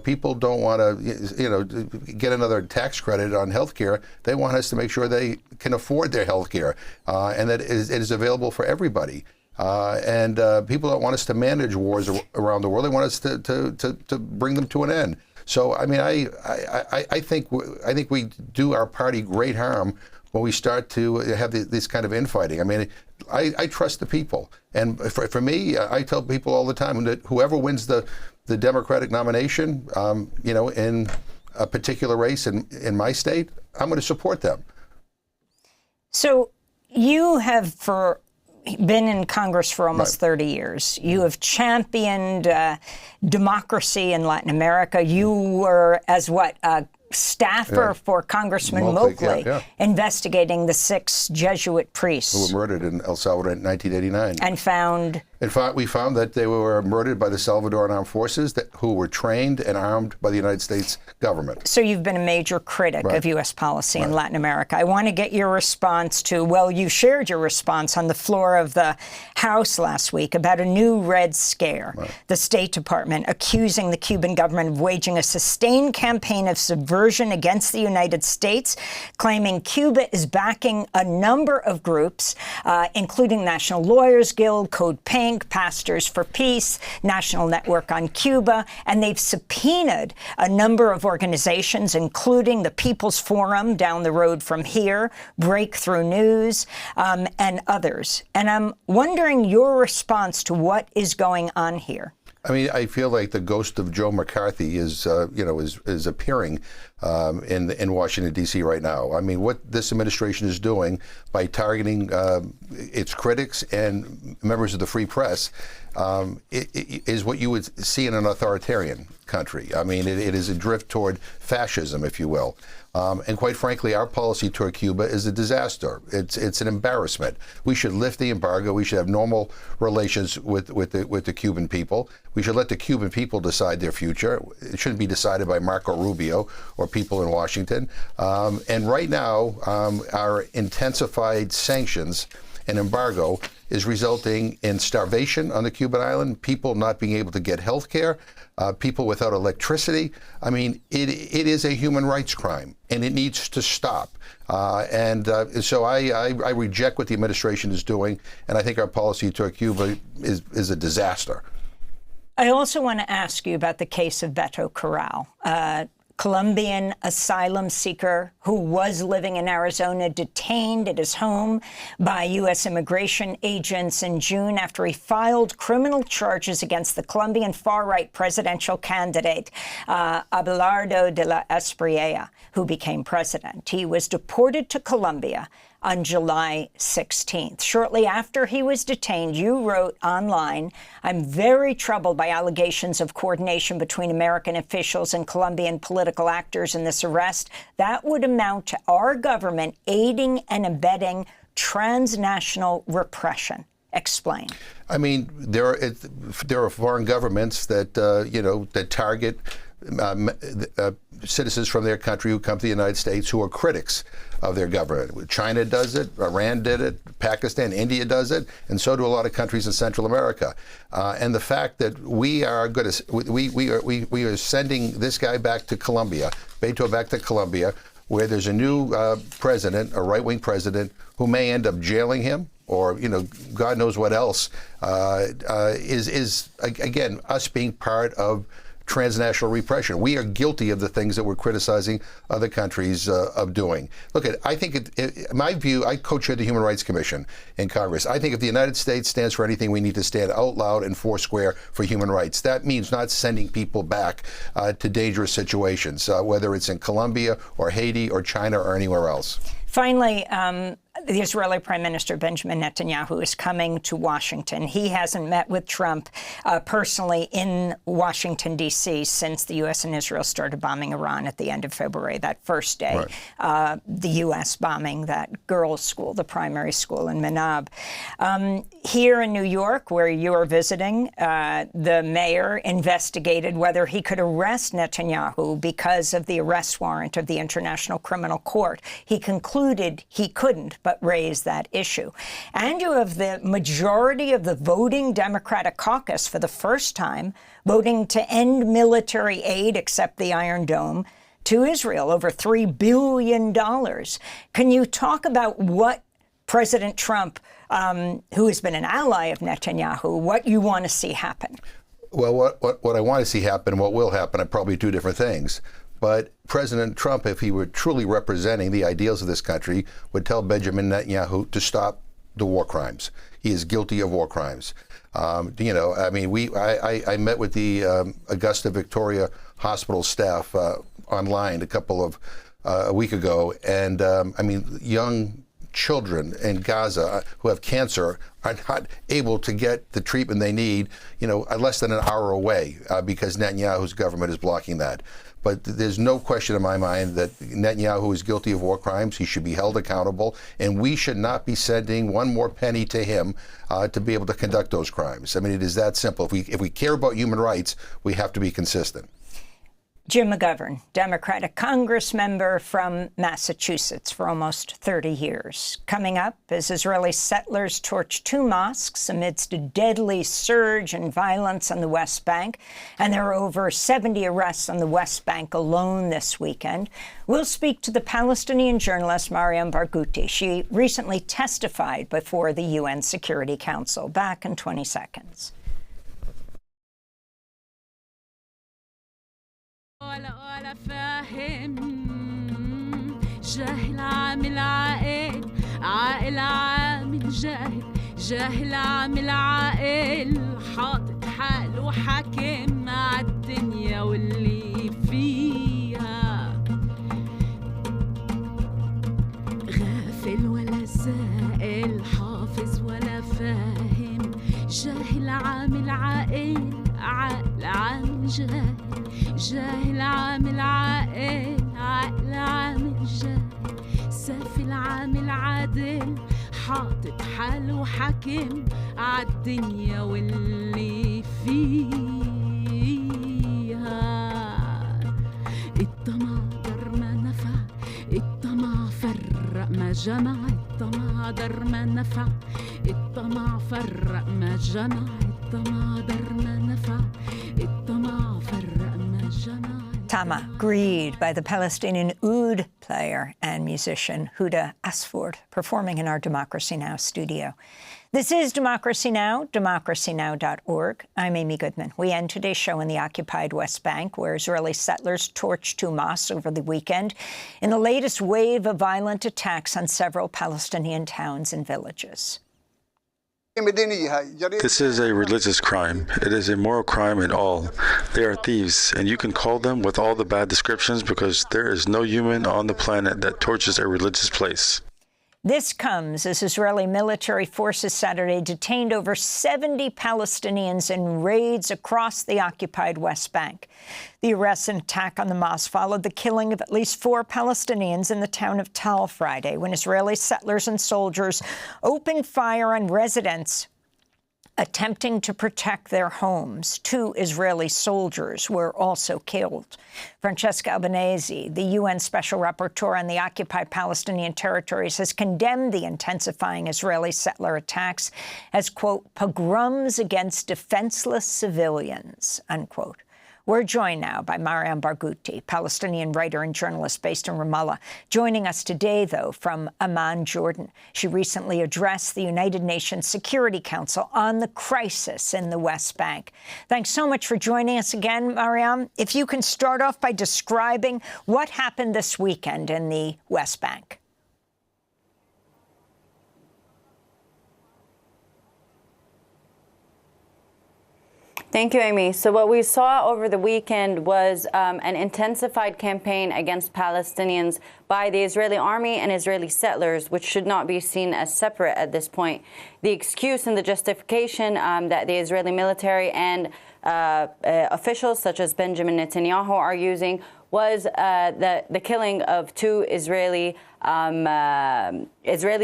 People don't want to, get another tax credit on health care. They want us to make sure they can afford their health care and that it is available for everybody. And people don't want us to manage wars around the world. They want us to bring them to an end. So, I mean, I think we do our party great harm when we start to have this kind of infighting. I mean, I trust the people. And for me, I tell people all the time that whoever wins the Democratic nomination, in a particular race in my state, I'm going to support them. So you have been in Congress for almost 30 years. You have championed democracy in Latin America. You were staffer for Congressman Moakley, investigating the 6 Jesuit priests who were murdered in El Salvador in 1989. And found? In fact, we found that they were murdered by the Salvadoran armed forces who were trained and armed by the United States government. So you've been a major critic of U.S. policy in Latin America. I want to get your response to, you shared your response on the floor of the House last week about a new Red Scare. The State Department accusing the Cuban government of waging a sustained campaign of subversion against the United States, claiming Cuba is backing a number of groups, including National Lawyers Guild, Code Pink, Pastors for Peace, National Network on Cuba, and they've subpoenaed a number of organizations, including the People's Forum down the road from here, Breakthrough News, and others. And I'm wondering your response to what is going on here. I mean, I feel like the ghost of Joe McCarthy is appearing in Washington, D.C. right now. I mean, what this administration is doing by targeting its critics and members of the free press is what you would see in an authoritarian country. I mean, it is a drift toward fascism, if you will. And quite frankly, our policy toward Cuba is a disaster. It's an embarrassment. We should lift the embargo. We should have normal relations with the Cuban people. We should let the Cuban people decide their future. It shouldn't be decided by Marco Rubio or people in Washington. And right now, our intensified sanctions an embargo is resulting in starvation on the Cuban island, people not being able to get health care, people without electricity. I mean, it is a human rights crime, and it needs to stop. So I reject what the administration is doing, and I think our policy toward Cuba is a disaster. I also want to ask you about the case of Beto Corral, Colombian asylum seeker who was living in Arizona, detained at his home by U.S. immigration agents in June after he filed criminal charges against the Colombian far-right presidential candidate, Abelardo de la Espriella, who became president. He was deported to Colombia on July 16th. Shortly after he was detained, you wrote online, "I'm very troubled by allegations of coordination between American officials and Colombian political actors in this arrest. That would amount to our government aiding and abetting transnational repression." Explain. I mean, there are foreign governments that that target citizens from their country who come to the United States who are critics of their government. China does it, Iran did it, Pakistan, India does it, and so do a lot of countries in Central America. And the fact that we are sending this guy back to Colombia, Beto back to Colombia, where there's a new president, a right-wing president, who may end up jailing him, or God knows what else, is again us being part of transnational repression. We are guilty of the things that we're criticizing other countries of doing. Look, I think, in my view, I co-chair the Human Rights Commission in Congress. I think if the United States stands for anything, we need to stand out loud and foursquare for human rights. That means not sending people back to dangerous situations, whether it's in Colombia or Haiti or China or anywhere else. Finally, the Israeli Prime Minister Benjamin Netanyahu is coming to Washington. He hasn't met with Trump personally in Washington, D.C. since the U.S. and Israel started bombing Iran at the end of February, that first day, the U.S. bombing that girls' school, the primary school in Menab. Here in New York, where you are visiting, the mayor investigated whether he could arrest Netanyahu because of the arrest warrant of the International Criminal Court. He concluded he couldn't, but raise that issue. And you have the majority of the voting Democratic caucus for the first time voting to end military aid, except the Iron Dome, to Israel, over $3 billion. Can you talk about what President Trump, who has been an ally of Netanyahu, what you want to see happen? Well, what I want to see happen, what will happen, are probably two different things. But President Trump, if he were truly representing the ideals of this country, would tell Benjamin Netanyahu to stop the war crimes. He is guilty of war crimes. I mean, I met with the Augusta Victoria Hospital staff online a week ago, and I mean, young children in Gaza who have cancer are not able to get the treatment they need, less than an hour away because Netanyahu's government is blocking that. But there's no question in my mind that Netanyahu is guilty of war crimes. He should be held accountable, and we should not be sending one more penny to him to be able to conduct those crimes. I mean, it is that simple. If we care about human rights, we have to be consistent. Jim McGovern, Democratic Congress member from Massachusetts for almost 30 years. Coming up, as Israeli settlers torch two mosques amidst a deadly surge in violence on the West Bank, and there are over 70 arrests on the West Bank alone this weekend. We'll speak to the Palestinian journalist Mariam Barghouti. She recently testified before the UN Security Council. Back in 20 seconds. ولا فاهم جاهل عامل عاقل عاقل عامل جاهل جاهل عامل عاقل حاطط حاله حاكم عالدنيا واللي فيها غافل ولا سائل حافظ ولا فاهم جاهل عامل عاقل عاقل عامل جاهل جاهل عامل عاقل عاقل عامل جاهل سافل عامل عادل حاطط حاله حاكم عالدنيا واللي فيها الطمع در ما نفع الطمع فرق ما جمع الطمع در ما نفع الطمع فرق ما جمع الطمع در ما نفع الطمع فرق ما جمع. Tama, Greed, by the Palestinian oud player and musician Huda Asford, performing in our Democracy Now! Studio. This is Democracy Now!, democracynow.org. I'm Amy Goodman. We end today's show in the occupied West Bank, where Israeli settlers torched 2 mosques over the weekend in the latest wave of violent attacks on several Palestinian towns and villages. This is a religious crime. It is a moral crime in all. They are thieves, and you can call them with all the bad descriptions because there is no human on the planet that torches a religious place. This comes as Israeli military forces Saturday detained over 70 Palestinians in raids across the occupied West Bank. The arrest and attack on the mosque followed the killing of at least 4 Palestinians in the town of Tal Friday, when Israeli settlers and soldiers opened fire on residents attempting to protect their homes. 2 Israeli soldiers were also killed. Francesca Albanese, the UN Special Rapporteur on the occupied Palestinian territories, has condemned the intensifying Israeli settler attacks as, quote, pogroms against defenseless civilians, unquote. We're joined now by Mariam Barghouti, Palestinian writer and journalist based in Ramallah. Joining us today, though, from Amman, Jordan. She recently addressed the United Nations Security Council on the crisis in the West Bank. Thanks so much for joining us again, Mariam. If you can start off by describing what happened this weekend in the West Bank. Thank you, Amy. So what we saw over the weekend was an intensified campaign against Palestinians by the Israeli army and Israeli settlers, which should not be seen as separate at this point. The excuse and the justification that the Israeli military and officials such as Benjamin Netanyahu are using was the killing of 2 Israeli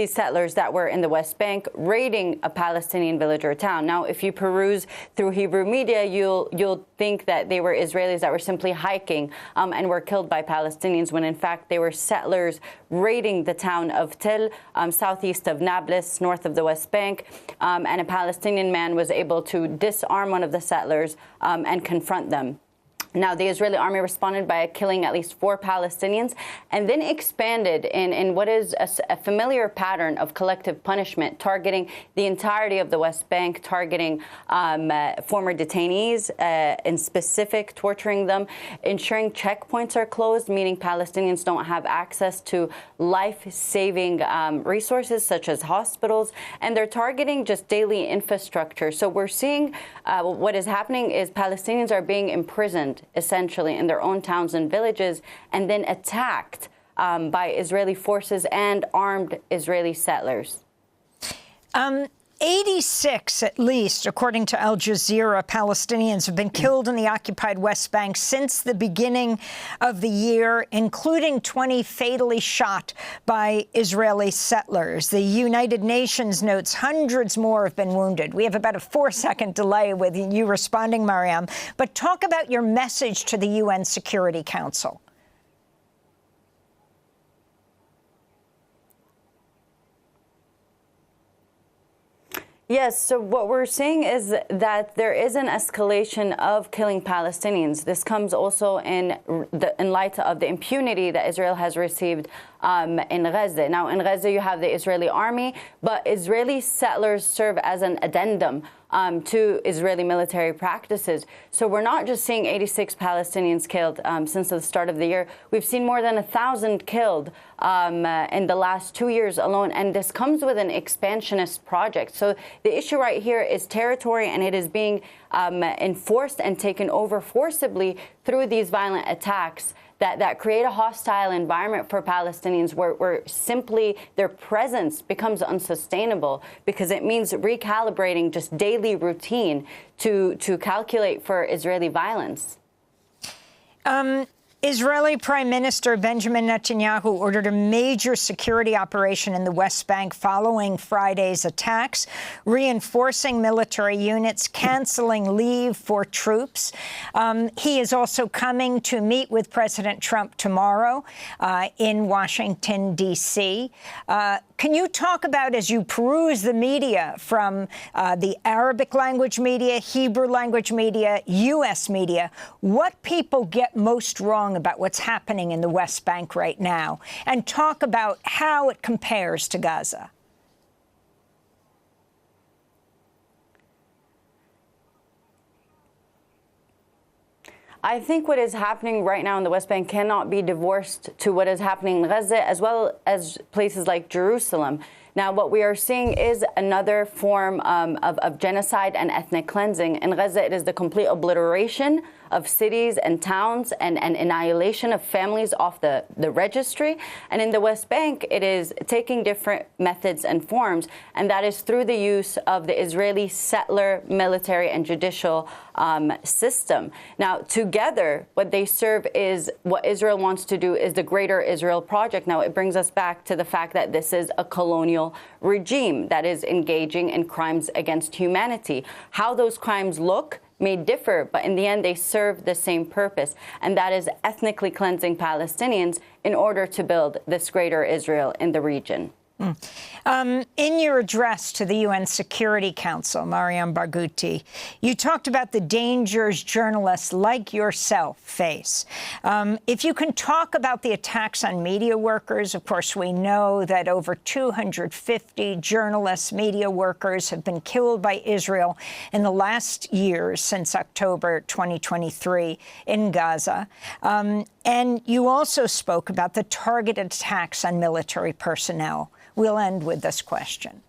settlers that were in the West Bank raiding a Palestinian village or town. Now, if you peruse through Hebrew media, you'll think that they were Israelis that were simply hiking and were killed by Palestinians, when in fact they were settlers raiding the town of Tel, southeast of Nablus, north of the West Bank, and a Palestinian man was able to disarm one of the settlers and confront them. Now, the Israeli army responded by killing at least 4 Palestinians and then expanded in what is a familiar pattern of collective punishment, targeting the entirety of the West Bank, targeting former detainees, in specific, torturing them, ensuring checkpoints are closed, meaning Palestinians don't have access to life-saving resources such as hospitals, and they're targeting just daily infrastructure. So we're seeing what is happening is Palestinians are being imprisoned essentially in their own towns and villages, and then attacked by Israeli forces and armed Israeli settlers. 86, at least, according to Al Jazeera, Palestinians have been killed in the occupied West Bank since the beginning of the year, including 20 fatally shot by Israeli settlers. The United Nations notes hundreds more have been wounded. We have about a 4-second delay with you responding, Mariam. But talk about your message to the UN Security Council. Yes, so what we're seeing is that there is an escalation of killing Palestinians. This comes also in light of the impunity that Israel has received in Gaza. Now, in Gaza, you have the Israeli army, but Israeli settlers serve as an addendum to Israeli military practices. So we're not just seeing 86 Palestinians killed since the start of the year. We've seen more than 1,000 killed in the last 2 years alone. And this comes with an expansionist project. So the issue right here is territory, and it is being enforced and taken over forcibly through these violent attacks that create a hostile environment for Palestinians where simply their presence becomes unsustainable, because it means recalibrating just daily routine to calculate for Israeli violence. Israeli Prime Minister Benjamin Netanyahu ordered a major security operation in the West Bank following Friday's attacks, reinforcing military units, canceling leave for troops. He is also coming to meet with President Trump tomorrow in Washington, D.C. Can you talk about, as you peruse the media from the Arabic language media, Hebrew language media, U.S. media, what people get most wrong about what's happening in the West Bank right now, and talk about how it compares to Gaza? I think what is happening right now in the West Bank cannot be divorced to what is happening in Gaza, as well as places like Jerusalem. Now, what we are seeing is another form of genocide and ethnic cleansing. In Gaza, it is the complete obliteration of cities and towns and annihilation of families off the registry. And in the West Bank, it is taking different methods and forms, and that is through the use of the Israeli settler, military, and judicial system. Now, together, what they serve is what Israel wants to do is the Greater Israel Project. Now, it brings us back to the fact that this is a colonial regime that is engaging in crimes against humanity. How those crimes look may differ, but in the end, they serve the same purpose, and that is ethnically cleansing Palestinians in order to build this Greater Israel in the region. In your address to the UN Security Council, Mariam Barghouti, you talked about the dangers journalists like yourself face. If you can talk about the attacks on media workers, of course, we know that over 250 journalists, media workers have been killed by Israel in the last years since October 2023 in Gaza. And you also spoke about the targeted attacks on military personnel. We'll end with this question.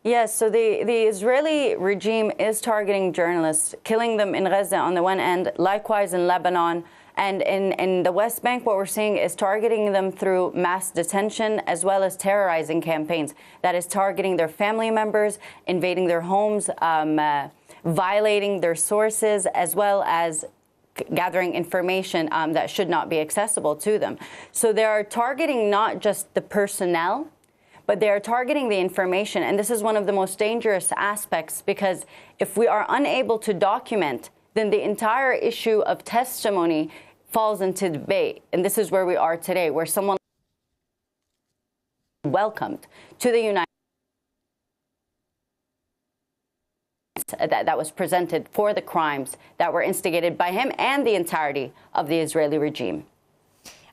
Yes, so the Israeli regime is targeting journalists, killing them in Gaza on the one end, likewise in Lebanon. And in the West Bank, what we're seeing is targeting them through mass detention as well as terrorizing campaigns. That is targeting their family members, invading their homes, violating their sources, as well as gathering information that should not be accessible to them. So they are targeting not just the personnel, but they are targeting the information. And this is one of the most dangerous aspects, because if we are unable to document, then the entire issue of testimony falls into debate. And this is where we are today, where someone welcomed to the United States that was presented for the crimes that were instigated by him and the entirety of the Israeli regime.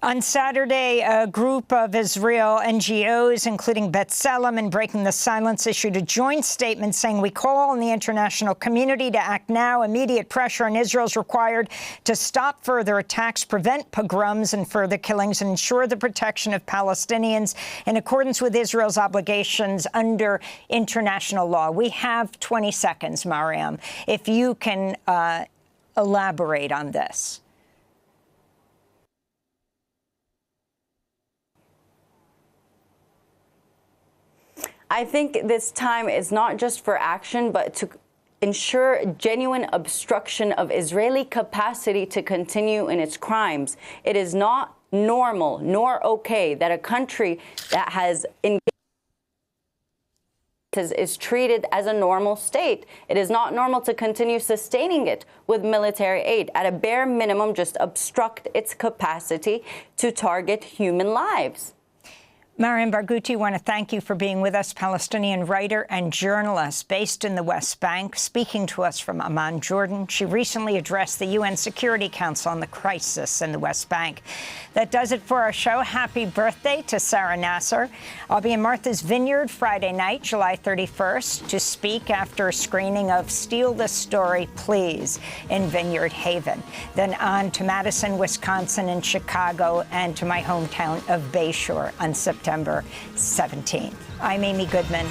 On Saturday, a group of Israel NGOs, including B'Tselem and Breaking the Silence, issued a joint statement saying, "We call on the international community to act now. Immediate pressure on Israel is required to stop further attacks, prevent pogroms and further killings, and ensure the protection of Palestinians in accordance with Israel's obligations under international law." We have 20 seconds, Mariam, if you can elaborate on this. I think this time is not just for action, but to ensure genuine obstruction of Israeli capacity to continue in its crimes. It is not normal nor okay that a country that has is treated as a normal state. It is not normal to continue sustaining it with military aid. At a bare minimum, just obstruct its capacity to target human lives. Mariam Barghouti, I want to thank you for being with us, Palestinian writer and journalist based in the West Bank, speaking to us from Amman, Jordan. She recently addressed the UN Security Council on the crisis in the West Bank. That does it for our show. Happy birthday to Sarah Nasser. I'll be in Martha's Vineyard Friday night, July 31st, to speak after a screening of Steal the Story, Please in Vineyard Haven. Then on to Madison, Wisconsin, and Chicago, and to my hometown of Bayshore on September 17th. I'm Amy Goodman.